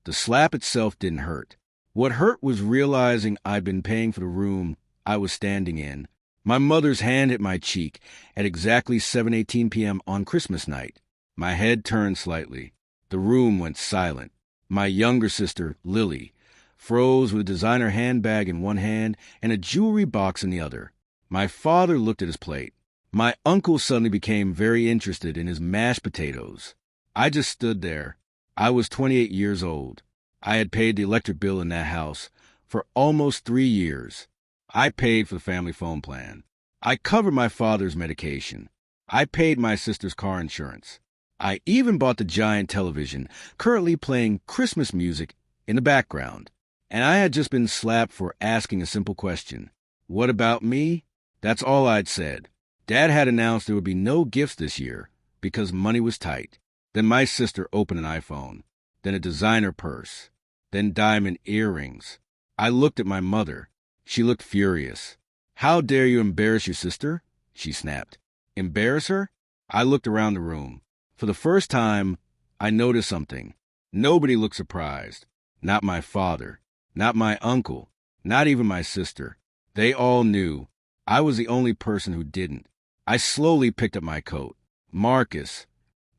The slap itself didn't hurt. What hurt was realizing I'd been paying for the room I was standing in. My mother's hand hit my cheek at exactly 7:18 p.m. on Christmas night. My head turned slightly. The room went silent. My younger sister, Lily, froze with a designer handbag in one hand and a jewelry box in the other. My father looked at his plate. My uncle suddenly became very interested in his mashed potatoes. I just stood there. I was 28 years old. I had paid the electric bill in that house for almost 3 years. I paid for the family phone plan. I covered my father's medication. I paid my sister's car insurance. I even bought the giant television, currently playing Christmas music in the background. And I had just been slapped for asking a simple question. What about me? That's all I'd said. Dad had announced there would be no gifts this year because money was tight. Then my sister opened an iPhone, then a designer purse, then diamond earrings. I looked at my mother. She looked furious. How dare you embarrass your sister? She snapped. Embarrass her? I looked around the room. For the first time, I noticed something. Nobody looked surprised. Not my father, not my uncle, not even my sister. They all knew. I was the only person who didn't. I slowly picked up my coat. Marcus,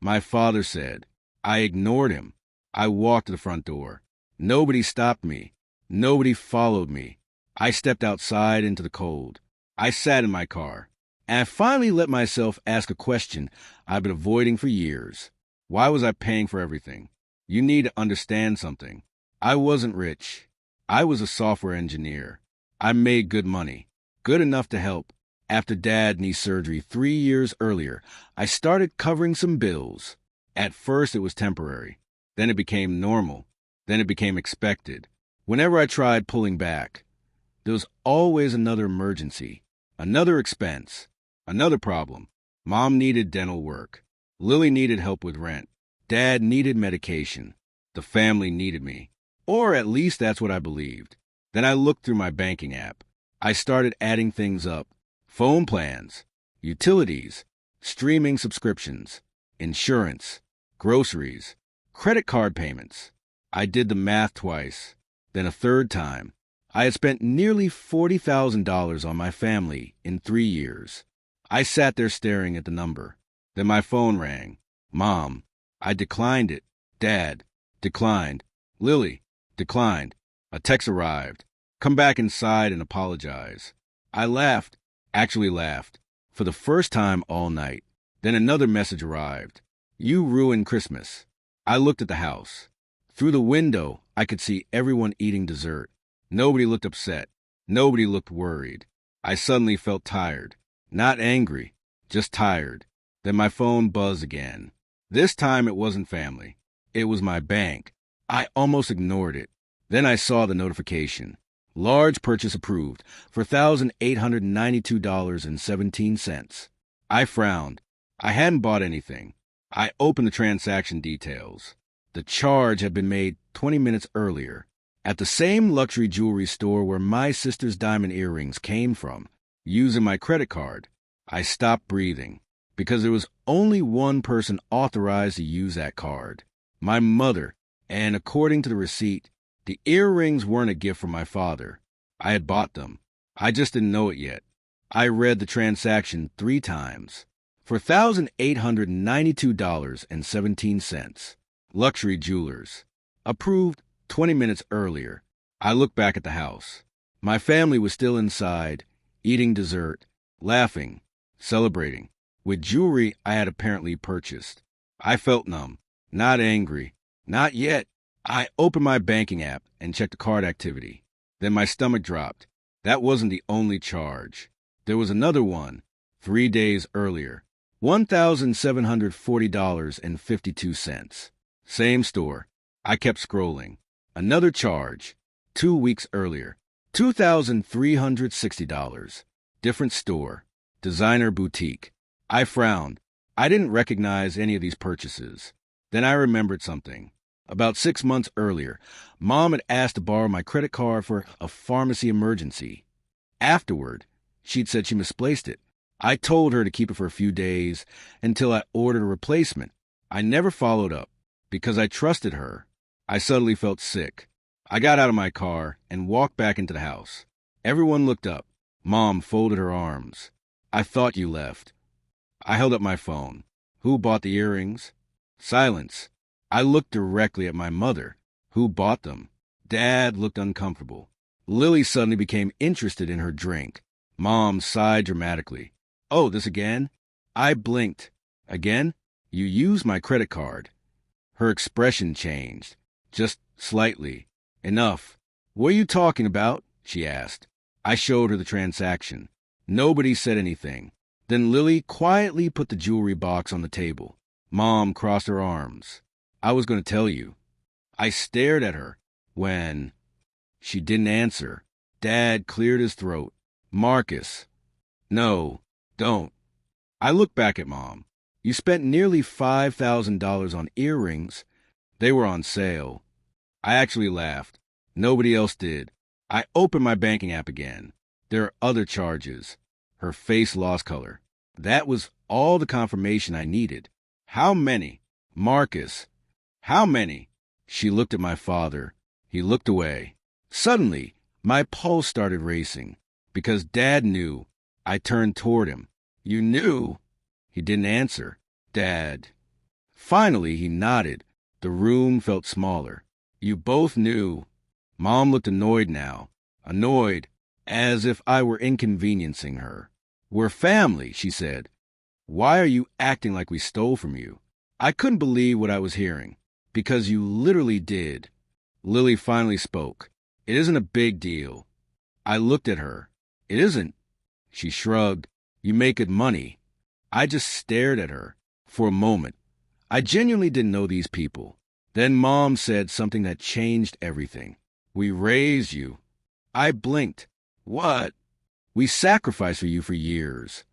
my father said. I ignored him. I walked to the front door. Nobody stopped me. Nobody followed me. I stepped outside into the cold. I sat in my car. And I finally let myself ask a question I've been avoiding for years. Why was I paying for everything? You need to understand something. I wasn't rich. I was a software engineer. I made good money. Good enough to help. After Dad knee surgery 3 years earlier, I started covering some bills. At first it was temporary. Then it became normal. Then it became expected. Whenever I tried pulling back, there was always another emergency, another expense, another problem. Mom needed dental work. Lily needed help with rent. Dad needed medication. The family needed me. Or at least that's what I believed. Then I looked through my banking app. I started adding things up. Phone plans, utilities, streaming subscriptions, insurance, groceries, credit card payments. I did the math twice, then a third time. I had spent nearly $40,000 on my family in 3 years. I sat there staring at the number. Then my phone rang. Mom. I declined it. Dad. Declined. Lily. Declined. A text arrived. Come back inside and apologize. I laughed. Actually laughed. For the first time all night. Then another message arrived. You ruined Christmas. I looked at the house. Through the window, I could see everyone eating dessert. Nobody looked upset. Nobody looked worried. I suddenly felt tired. Not angry, just tired. Then my phone buzzed again. This time it wasn't family. It was my bank. I almost ignored it. Then I saw the notification. Large purchase approved for $1,892.17. I frowned. I hadn't bought anything. I opened the transaction details. The charge had been made 20 minutes earlier at the same luxury jewelry store where my sister's diamond earrings came from, using my credit card. I stopped breathing because there was only one person authorized to use that card, my mother, and according to the receipt, the earrings weren't a gift from my father. I had bought them. I just didn't know it yet. I read the transaction 3 times. For $1,892.17. Luxury Jewelers. Approved 20 minutes earlier. I looked back at the house. My family was still inside, eating dessert, laughing, celebrating, with jewelry I had apparently purchased. I felt numb, not angry, not yet. I opened my banking app and checked the card activity. Then my stomach dropped. That wasn't the only charge. There was another one, 3 days earlier. $1,740.52. Same store. I kept scrolling. Another charge, 2 weeks earlier. $2,360. Different store. Designer boutique. I frowned. I didn't recognize any of these purchases. Then I remembered something. About 6 months earlier, Mom had asked to borrow my credit card for a pharmacy emergency. Afterward, she'd said she misplaced it. I told her to keep it for a few days until I ordered a replacement. I never followed up because I trusted her. I suddenly felt sick. I got out of my car and walked back into the house. Everyone looked up. Mom folded her arms. I thought you left. I held up my phone. Who bought the earrings? Silence. I looked directly at my mother. Who bought them? Dad looked uncomfortable. Lily suddenly became interested in her drink. Mom sighed dramatically. Oh, this again? I blinked. Again? You used my credit card. Her expression changed. Just slightly. Enough. What are you talking about? She asked. I showed her the transaction. Nobody said anything. Then Lily quietly put the jewelry box on the table. Mom crossed her arms. I was going to tell you. I stared at her when she didn't answer. Dad cleared his throat. Marcus. No, don't. I looked back at Mom. You spent nearly $5,000 on earrings. They were on sale. I actually laughed. Nobody else did. I opened my banking app again. There are other charges. Her face lost color. That was all the confirmation I needed. How many? Marcus. How many? She looked at my father. He looked away. Suddenly, my pulse started racing. Because Dad knew. I turned toward him. You knew? He didn't answer. Dad. Finally, he nodded. The room felt smaller. You both knew. Mom looked annoyed now. Annoyed, as if I were inconveniencing her. We're family, she said. Why are you acting like we stole from you? I couldn't believe what I was hearing. Because you literally did. Lily finally spoke. It isn't a big deal. I looked at her. It isn't. She shrugged. You make good money. I just stared at her. For a moment. I genuinely didn't know these people. Then Mom said something that changed everything. We raised you. I blinked. What? We sacrificed for you for years.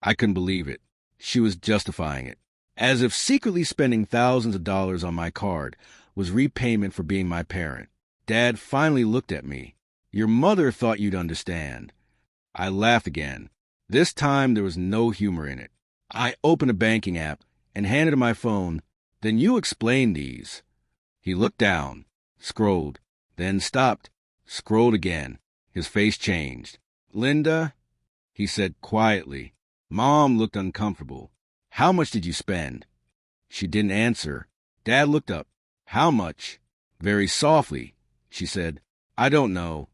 I couldn't believe it. She was justifying it. As if secretly spending thousands of dollars on my card was repayment for being my parent. Dad finally looked at me. Your mother thought you'd understand. I laughed again. This time there was no humor in it. I opened a banking app and handed him my phone. Then you explain these. He looked down, scrolled, then stopped, scrolled again. His face changed. Linda, he said quietly. Mom looked uncomfortable. How much did you spend? She didn't answer. Dad looked up. How much? Very softly, she said. I don't know.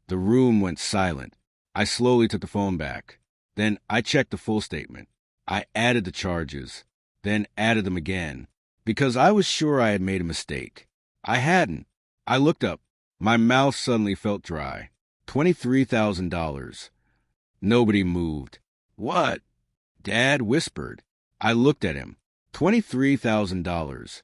The room went silent. I slowly took the phone back. Then I checked the full statement. I added the charges, then added them again, because I was sure I had made a mistake. I hadn't. I looked up. My mouth suddenly felt dry. $23,000. Nobody moved. What? Dad whispered. I looked at him. $23,000.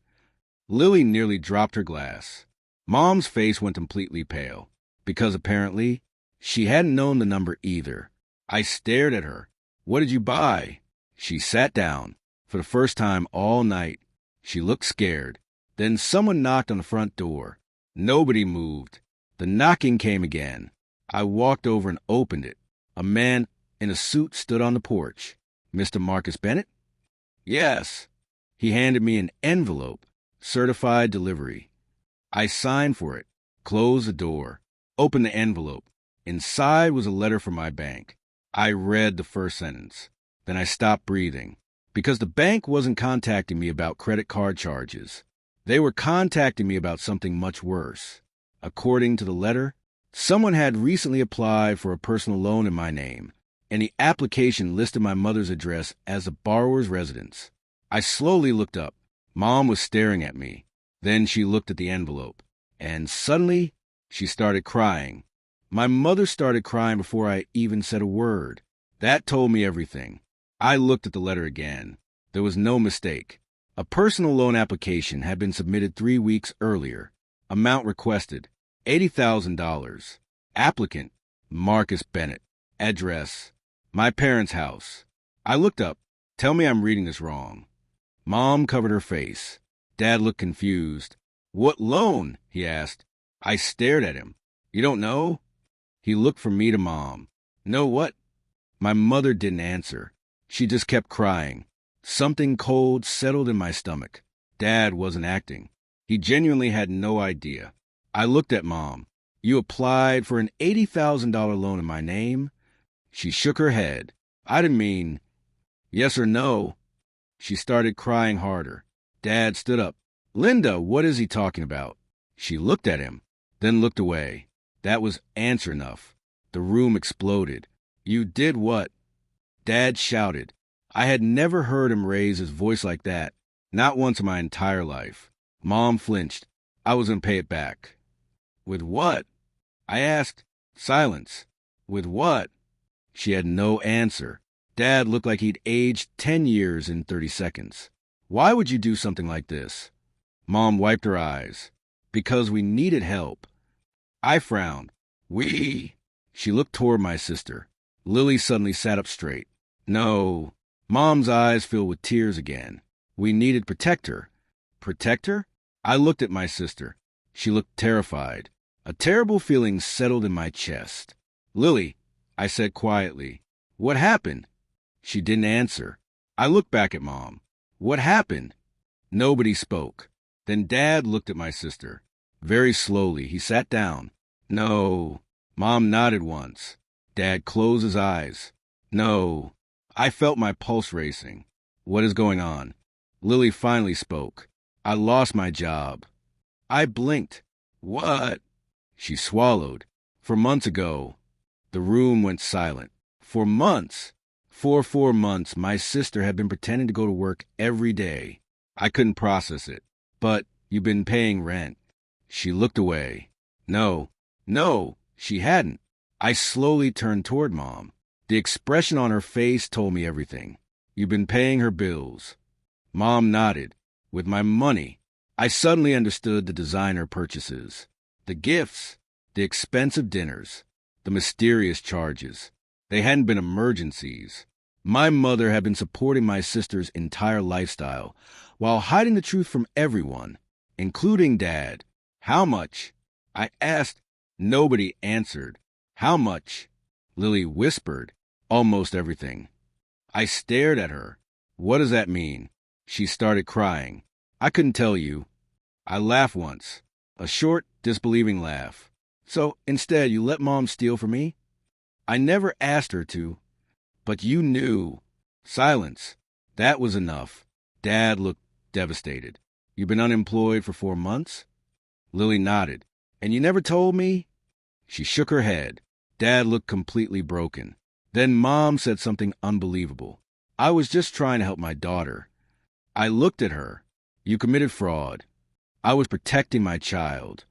Lily nearly dropped her glass. Mom's face went completely pale, because apparently she hadn't known the number either. I stared at her. What did you buy? She sat down. For the first time all night, she looked scared. Then someone knocked on the front door. Nobody moved. The knocking came again. I walked over and opened it. A man in a suit stood on the porch. Mr. Marcus Bennett? Yes. He handed me an envelope. Certified delivery. I signed for it. Closed the door. Opened the envelope. Inside was a letter from my bank. I read the first sentence. Then I stopped breathing. Because the bank wasn't contacting me about credit card charges. They were contacting me about something much worse. According to the letter, someone had recently applied for a personal loan in my name, and the application listed my mother's address as the borrower's residence. I slowly looked up. Mom was staring at me. Then she looked at the envelope, and suddenly she started crying. My mother started crying before I even said a word. That told me everything. I looked at the letter again. There was no mistake. A personal loan application had been submitted 3 weeks earlier. Amount requested, $80,000. Applicant, Marcus Bennett. Address, my parents' house. I looked up. Tell me I'm reading this wrong. Mom covered her face. Dad looked confused. What loan? He asked. I stared at him. You don't know? He looked from me to Mom. Know what? My mother didn't answer. She just kept crying. Something cold settled in my stomach. Dad wasn't acting. He genuinely had no idea. I looked at Mom. You applied for an $80,000 loan in my name? She shook her head. I didn't mean yes or no. She started crying harder. Dad stood up. Linda, what is he talking about? She looked at him, then looked away. That was answer enough. The room exploded. You did what? Dad shouted. I had never heard him raise his voice like that, not once in my entire life. Mom flinched. I was going to pay it back. With what? I asked. Silence. With what? She had no answer. Dad looked like he'd aged 10 years in 30 seconds. Why would you do something like this? Mom wiped her eyes. Because we needed help. I frowned. We? She looked toward my sister. Lily suddenly sat up straight. No. Mom's eyes filled with tears again. We needed to protect her. Protect her? I looked at my sister. She looked terrified. A terrible feeling settled in my chest. Lily, I said quietly. What happened? She didn't answer. I looked back at Mom. What happened? Nobody spoke. Then Dad looked at my sister. Very slowly, he sat down. No. Mom nodded once. Dad closed his eyes. No. I felt my pulse racing. What is going on? Lily finally spoke. I lost my job. I blinked. What? She swallowed. 4 months ago. The room went silent. 4 months. For 4 months, my sister had been pretending to go to work every day. I couldn't process it. But you've been paying rent. She looked away. No, she hadn't. I slowly turned toward Mom. The expression on her face told me everything. You've been paying her bills. Mom nodded. With my money. I suddenly understood the designer purchases. The gifts. The expensive dinners. The mysterious charges. They hadn't been emergencies. My mother had been supporting my sister's entire lifestyle while hiding the truth from everyone, including Dad. How much? I asked. Nobody answered. How much? Lily whispered. Almost everything. I stared at her. What does that mean? She started crying. I couldn't tell you. I laughed once. A short, disbelieving laugh. So, instead, you let Mom steal from me? I never asked her to. But you knew. Silence. That was enough. Dad looked devastated. You've been unemployed for 4 months? Lily nodded. And you never told me? She shook her head. Dad looked completely broken. Then Mom said something unbelievable. I was just trying to help my daughter. I looked at her. You committed fraud. I was protecting my child.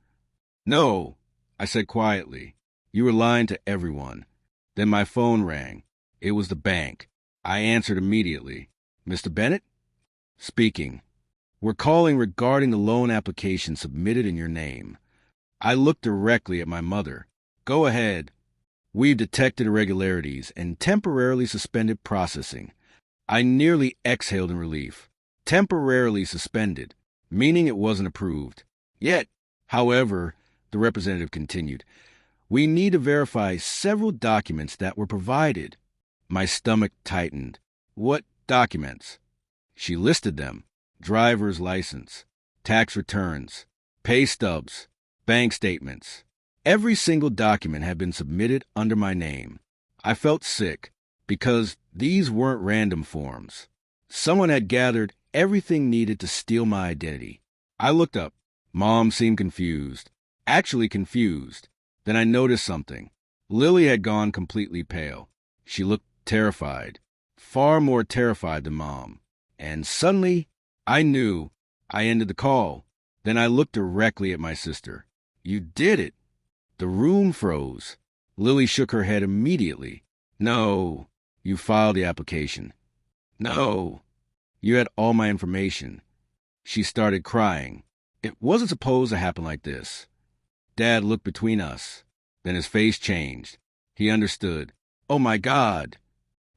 No, I said quietly. You were lying to everyone. Then my phone rang. It was the bank. I answered immediately. Mr. Bennett? Speaking. We're calling regarding the loan application submitted in your name. I looked directly at my mother. Go ahead. We've detected irregularities and temporarily suspended processing. I nearly exhaled in relief. Temporarily suspended, meaning it wasn't approved. Yet, however, the representative continued, we need to verify several documents that were provided. My stomach tightened. What documents? She listed them. Driver's license, tax returns, pay stubs, bank statements. Every single document had been submitted under my name. I felt sick because these weren't random forms. Someone had gathered everything needed to steal my identity. I looked up. Mom seemed confused. Actually confused. Then I noticed something. Lily had gone completely pale. She looked terrified. Far more terrified than Mom. And suddenly, I knew. I ended the call. Then I looked directly at my sister. You did it. The room froze. Lily shook her head immediately. No. You filed the application. No. You had all my information. She started crying. It wasn't supposed to happen like this. Dad looked between us. Then his face changed. He understood. Oh my God.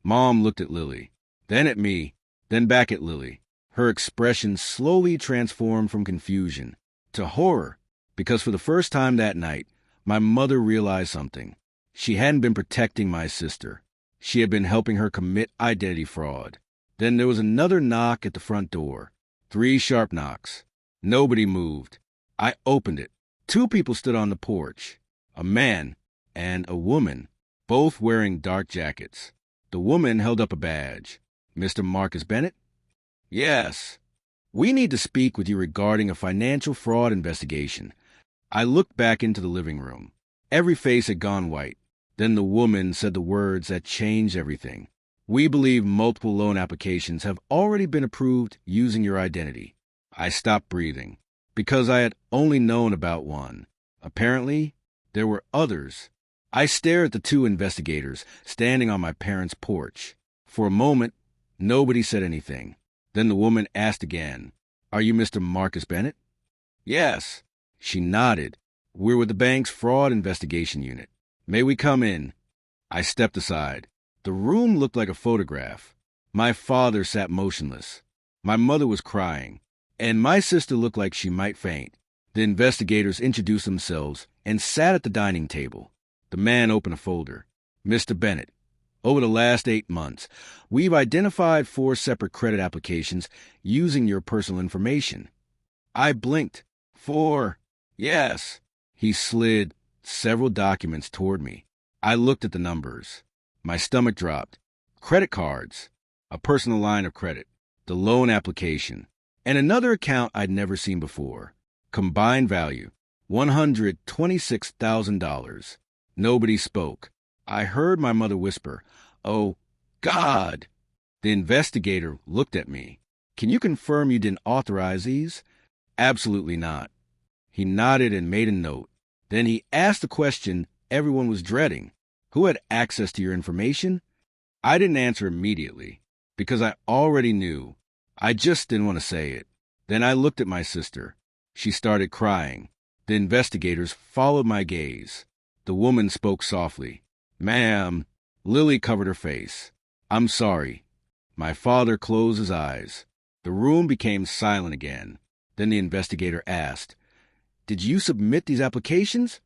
Mom looked at Lily. Then at me. Then back at Lily. Her expression slowly transformed from confusion to horror, because for the first time that night, my mother realized something. She hadn't been protecting my sister. She had been helping her commit identity fraud. Then there was another knock at the front door. 3 sharp knocks. Nobody moved. I opened it. Two people stood on the porch, a man and a woman, both wearing dark jackets. The woman held up a badge. Mr. Marcus Bennett? Yes. We need to speak with you regarding a financial fraud investigation. I looked back into the living room. Every face had gone white. Then the woman said the words that changed everything. We believe multiple loan applications have already been approved using your identity. I stopped breathing because I had only known about one. Apparently, there were others. I stared at the two investigators standing on my parents' porch. For a moment, nobody said anything. Then the woman asked again, "Are you Mr. Marcus Bennett?" "Yes." She nodded. "We're with the bank's fraud investigation unit. May we come in?" I stepped aside. The room looked like a photograph. My father sat motionless. My mother was crying, and my sister looked like she might faint. The investigators introduced themselves and sat at the dining table. The man opened a folder. "Mr. Bennett, over the last 8 months, we've identified 4 separate credit applications using your personal information." I blinked. "4? Yes." He slid several documents toward me. I looked at the numbers. My stomach dropped. Credit cards, a personal line of credit, the loan application, and another account I'd never seen before. Combined value, $126,000. Nobody spoke. I heard my mother whisper, "Oh, God!" The investigator looked at me. "Can you confirm you didn't authorize these?" "Absolutely not." He nodded and made a note. Then he asked the question everyone was dreading. "Who had access to your information?" I didn't answer immediately, because I already knew. I just didn't want to say it. Then I looked at my sister. She started crying. The investigators followed my gaze. The woman spoke softly. "Ma'am." Lily covered her face. "I'm sorry." My father closed his eyes. The room became silent again. Then the investigator asked, "Did you submit these applications?"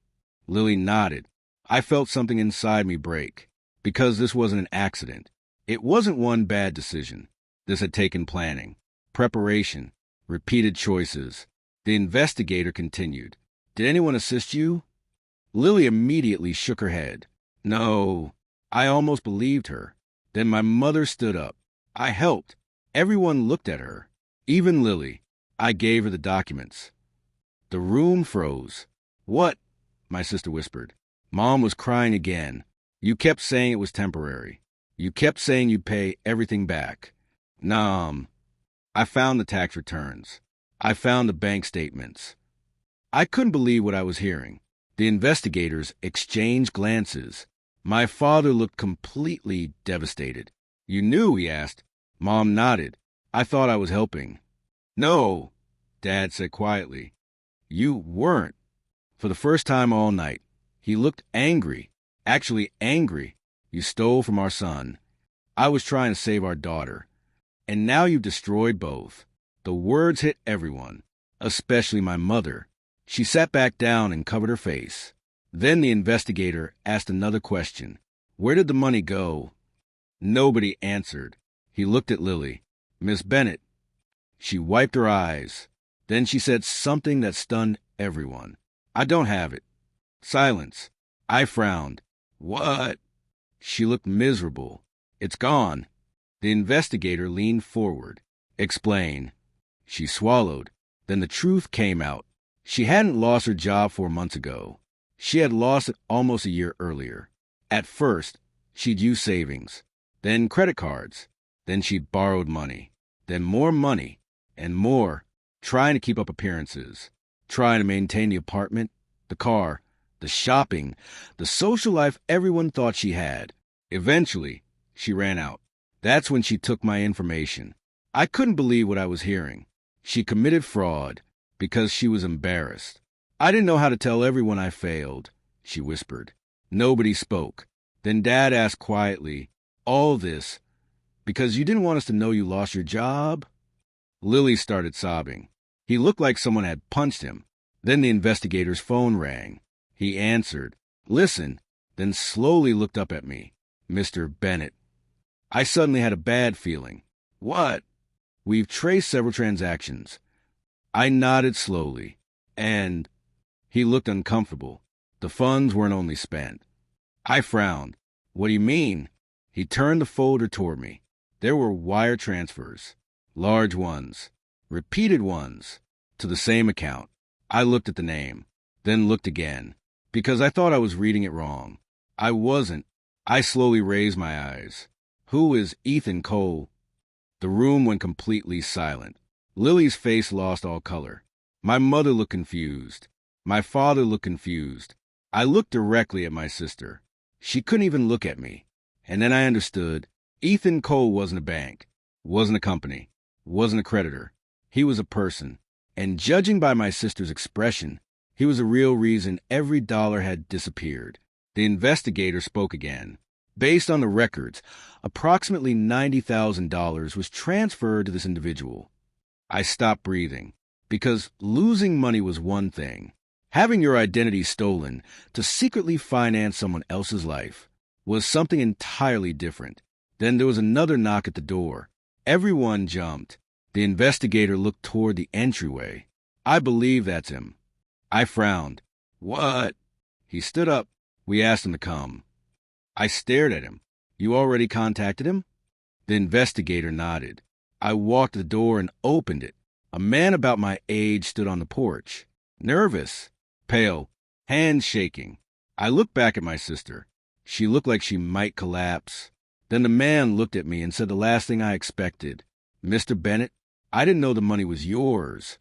Lily nodded. I felt something inside me break, because this wasn't an accident. It wasn't one bad decision. This had taken planning, preparation, repeated choices. The investigator continued. "Did anyone assist you?" Lily immediately shook her head. "No." I almost believed her. Then my mother stood up. I helped. Everyone looked at her, even Lily. I gave her the documents. The room froze. "What?" my sister whispered. Mom was crying again. "You kept saying it was temporary. You kept saying you'd pay everything back." "Nom." I found the tax returns. I found the bank statements. I couldn't believe what I was hearing. The investigators exchanged glances. My father looked completely devastated. "You knew?" he asked. Mom nodded. I thought I was helping. "No," Dad said quietly. "You weren't." For the first time all night, he looked angry, actually angry. "You stole from our son. I was trying to save our daughter. And now you've destroyed both." The words hit everyone, especially my mother. She sat back down and covered her face. Then the investigator asked another question. "Where did the money go?" Nobody answered. He looked at Lily. "Miss Bennett." She wiped her eyes. Then she said something that stunned everyone. "I don't have it." Silence. I frowned. "What?" She looked miserable. "It's gone." The investigator leaned forward. "Explain." She swallowed. Then the truth came out. She hadn't lost her job 4 months ago. She had lost it almost a year earlier. At first, she'd used savings, then credit cards, then she'd borrowed money, then more money, and more, trying to keep up appearances, trying to maintain the apartment, the car, the shopping, the social life everyone thought she had. Eventually, she ran out. That's when she took my information. I couldn't believe what I was hearing. She committed fraud because she was embarrassed. "I didn't know how to tell everyone I failed," she whispered. Nobody spoke. Then Dad asked quietly, "All this because you didn't want us to know you lost your job?" Lily started sobbing. He looked like someone had punched him. Then the investigator's phone rang. He answered, "Listen," then slowly looked up at me. "Mr. Bennett." I suddenly had a bad feeling. "What?" "We've traced several transactions. I nodded slowly, and he looked uncomfortable. The funds weren't only spent. I frowned. What do you mean? He turned the folder toward me. There were wire transfers, large ones, repeated ones, to the same account. I looked at the name, then looked again, because I thought I was reading it wrong. I wasn't. I slowly raised my eyes. Who is Ethan Cole? The room went completely silent. Lily's face lost all color. My mother looked confused. My father looked confused. I looked directly at my sister. She couldn't even look at me. And then I understood. Ethan Cole wasn't a bank, wasn't a company, wasn't a creditor. He was a person. And judging by my sister's expression, he was the real reason every dollar had disappeared. The investigator spoke again. Based on the records, approximately $90,000 was transferred to this individual. I stopped breathing, because losing money was one thing. Having your identity stolen to secretly finance someone else's life was something entirely different. Then there was another knock at the door. Everyone jumped. The investigator looked toward the entryway. I believe that's him. I frowned. What? He stood up. We asked him to come. I stared at him. You already contacted him? The investigator nodded. I walked to the door and opened it. A man about my age stood on the porch, nervous, pale, hands shaking. I looked back at my sister. She looked like she might collapse. Then the man looked at me and said the last thing I expected. Mr. Bennett, I didn't know the money was yours.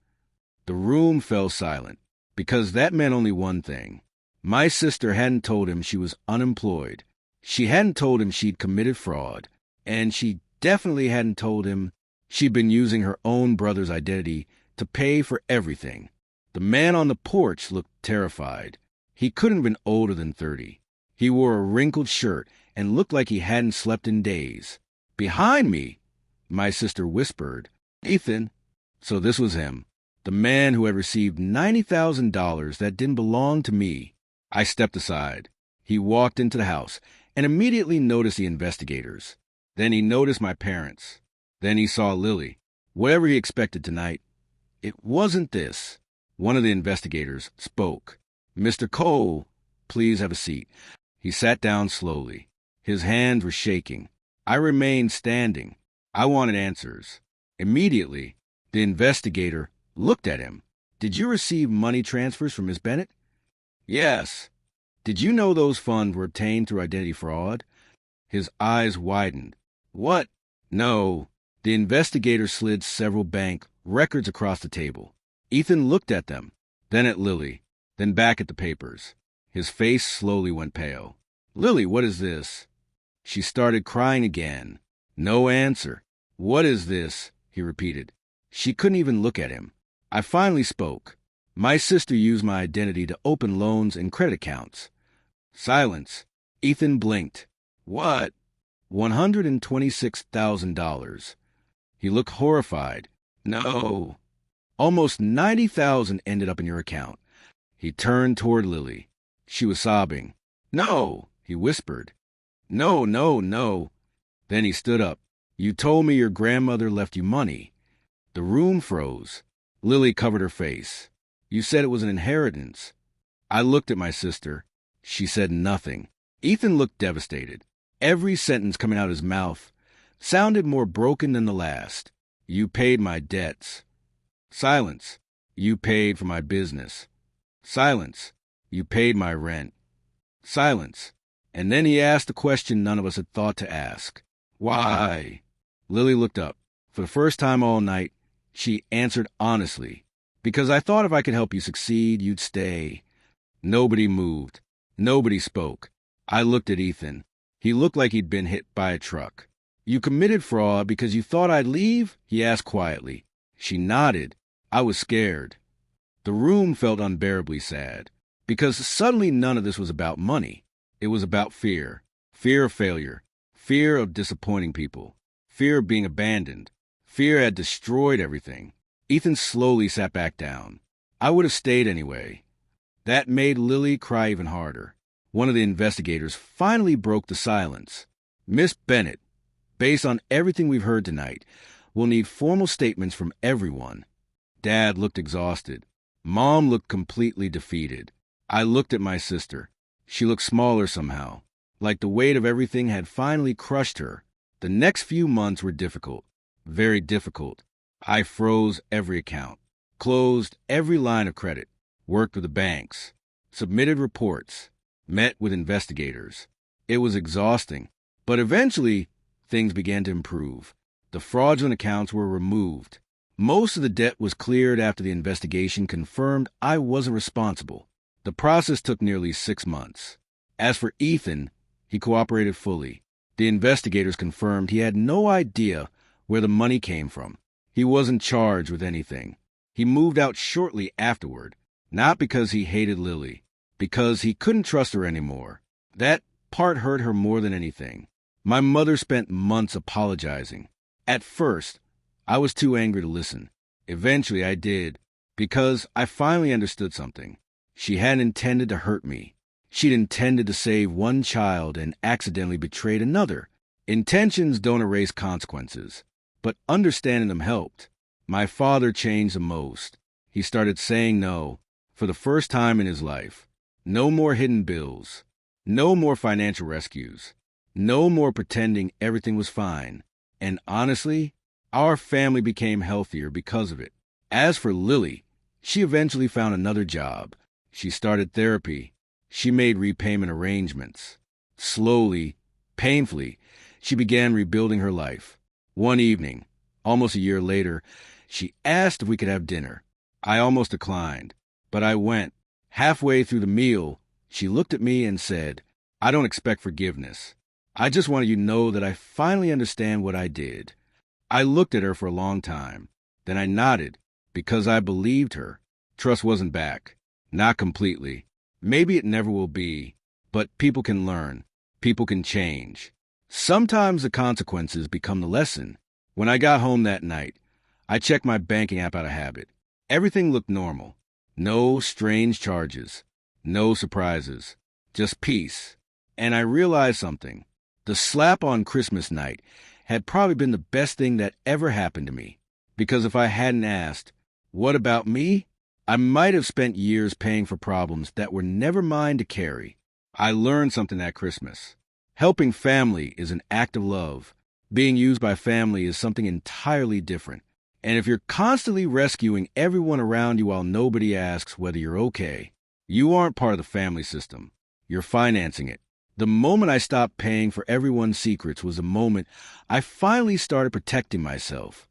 The room fell silent, because that meant only one thing. My sister hadn't told him she was unemployed. She hadn't told him she'd committed fraud. And she definitely hadn't told him she'd been using her own brother's identity to pay for everything. The man on the porch looked terrified. He couldn't have been older than 30. He wore a wrinkled shirt and looked like he hadn't slept in days. Behind me, my sister whispered, Ethan. So this was him, the man who had received $90,000 that didn't belong to me. I stepped aside. He walked into the house and immediately noticed the investigators. Then he noticed my parents. Then he saw Lily. Whatever he expected tonight, it wasn't this. One of the investigators spoke. Mr. Cole, please have a seat. He sat down slowly. His hands were shaking. I remained standing. I wanted answers. Immediately, the investigator looked at him. Did you receive money transfers from Miss Bennett? Yes. Did you know those funds were obtained through identity fraud? His eyes widened. What? No. The investigator slid several bank records across the table. Ethan looked at them, then at Lily, then back at the papers. His face slowly went pale. Lily, what is this? She started crying again. No answer. What is this? He repeated. She couldn't even look at him. I finally spoke. My sister used my identity to open loans and credit accounts. Silence. Ethan blinked. What? $126,000. He looked horrified. No. Almost $90,000 ended up in your account. He turned toward Lily. She was sobbing. No, he whispered. No, no, no. Then he stood up. You told me your grandmother left you money. The room froze. Lily covered her face. You said it was an inheritance. I looked at my sister. She said nothing. Ethan looked devastated. Every sentence coming out of his mouth sounded more broken than the last. You paid my debts. Silence. You paid for my business. Silence. You paid my rent. Silence. And then he asked the question none of us had thought to ask. Why? Lily looked up. For the first time all night, she answered honestly. Because I thought if I could help you succeed, you'd stay. Nobody moved. Nobody spoke. I looked at Ethan. He looked like he'd been hit by a truck. You committed fraud because you thought I'd leave? He asked quietly. She nodded. I was scared. The room felt unbearably sad. Because suddenly none of this was about money. It was about fear. Fear of failure. Fear of disappointing people. Fear of being abandoned. Fear had destroyed everything. Ethan slowly sat back down. I would have stayed anyway. That made Lily cry even harder. One of the investigators finally broke the silence. Miss Bennett, based on everything we've heard tonight, we'll need formal statements from everyone. Dad looked exhausted. Mom looked completely defeated. I looked at my sister. She looked smaller somehow, like the weight of everything had finally crushed her. The next few months were difficult, very difficult. I froze every account, closed every line of credit, worked with the banks, submitted reports, met with investigators. It was exhausting, but eventually things began to improve. The fraudulent accounts were removed. Most of the debt was cleared after the investigation confirmed I wasn't responsible. The process took nearly 6 months. As for Ethan, he cooperated fully. The investigators confirmed he had no idea where the money came from. He wasn't charged with anything. He moved out shortly afterward, not because he hated Lily, because he couldn't trust her anymore. That part hurt her more than anything. My mother spent months apologizing. At first, I was too angry to listen. Eventually, I did, because I finally understood something. She hadn't intended to hurt me. She'd intended to save one child and accidentally betrayed another. Intentions don't erase consequences, but understanding them helped. My father changed the most. He started saying no, for the first time in his life. No more hidden bills. No more financial rescues. No more pretending everything was fine. And honestly, our family became healthier because of it. As for Lily, she eventually found another job. She started therapy. She made repayment arrangements. Slowly, painfully, she began rebuilding her life. One evening, almost a year later, she asked if we could have dinner. I almost declined, but I went. Halfway through the meal, she looked at me and said, "I don't expect forgiveness. I just wanted you to know that I finally understand what I did." I looked at her for a long time. Then I nodded, because I believed her. Trust wasn't back. Not completely. Maybe it never will be. But people can learn. People can change. Sometimes the consequences become the lesson. When I got home that night, I checked my banking app out of habit. Everything looked normal. No strange charges. No surprises. Just peace. And I realized something. The slap on Christmas night had probably been the best thing that ever happened to me. Because if I hadn't asked, "What about me?" I might have spent years paying for problems that were never mine to carry. I learned something that Christmas. Helping family is an act of love. Being used by family is something entirely different. And if you're constantly rescuing everyone around you while nobody asks whether you're okay, you aren't part of the family system. You're financing it. The moment I stopped paying for everyone's secrets was the moment I finally started protecting myself.